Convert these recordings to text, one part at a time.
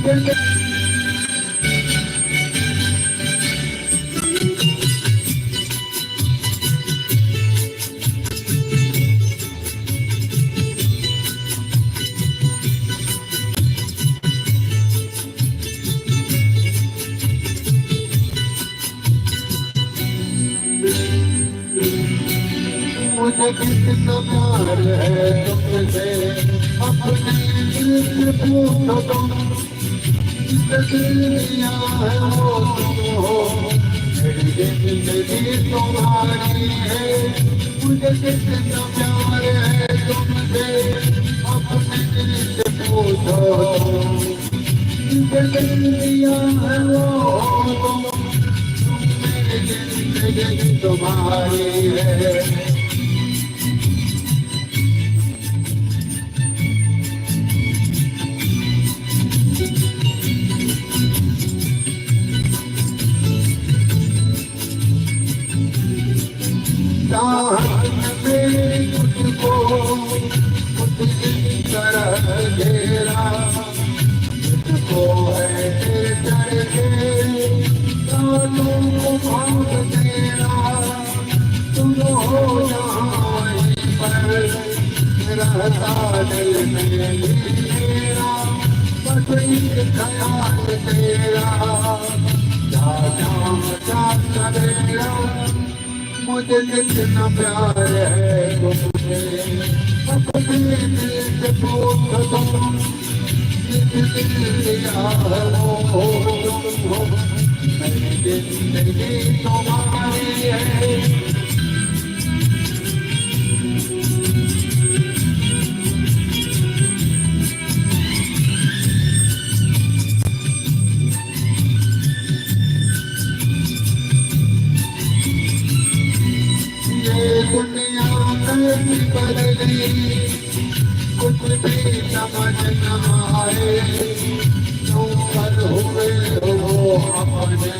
मुझे कितना प्यार है तुमसे अपने दिल से पूछो तुम दुनिया है वो तुम हो मेरी जिंदगी तुम्हारी है मुझे कितना प्यार है तुमसे अपने दिल से पूछो तुम दुनिया है वो तुम मेरी जिंदगी तुम्हारी है तुझको कुछ इस तरह घेरा तुझको है करके सालों को भाग तेरा तुम हो यहाँ पर रहता दिल में मेरा बस एक ख्याल तेरा जा जा तेरा मुझे कितना प्यार है तुमसे अपने दिल से पूछो तुम जिस दिल दिया है वो तुम हो मेरी जिंदगी तुम्हारी है दुनिया कैसी बदली कुछ भी समझ न आए क्यों कर हुए हो अपने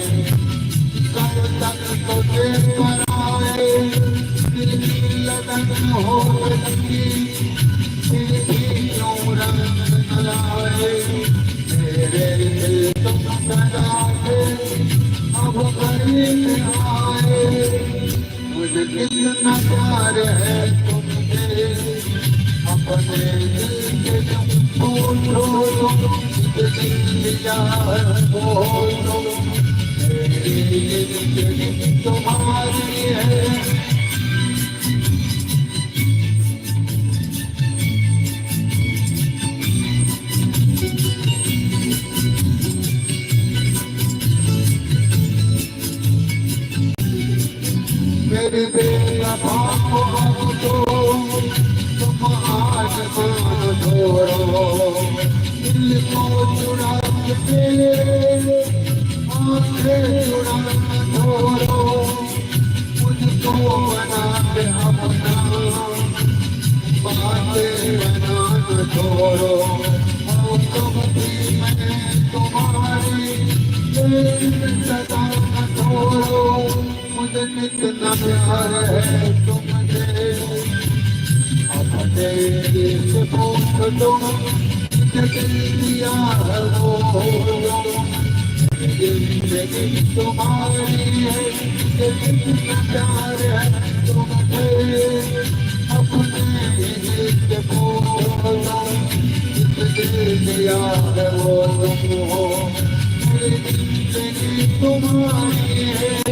कब तक तो देख कर आए दिल की लगन हो लगी फिर भी क्यों रंग न लाए मेरे दिल तुम सदा से अब करीब आए मुझे कितना प्यार है तुमसे अपने दिल से तुम पूछो दिल दिया है वो मेरी जिंदगी तुम्हारी है मेरे बेवफा को तुम आज मान छोड़ो दिल को चुरा के आंखें चुरा छोड़ो मुझको बना के अपना बातें बना छोड़ो और कभी मैं तुम्हारी सदा छोड़ो मुझे कितना प्यार है तुमसे अपने दिल से पूछो तुम दिल दिया है वो जिंदगी तुम्हारी है मुझे कितना प्यार है तुमसे अपने दिल से पूछो तुम दिल दिया है वो तुम हो मेरी जिंदगी तुम्हारी है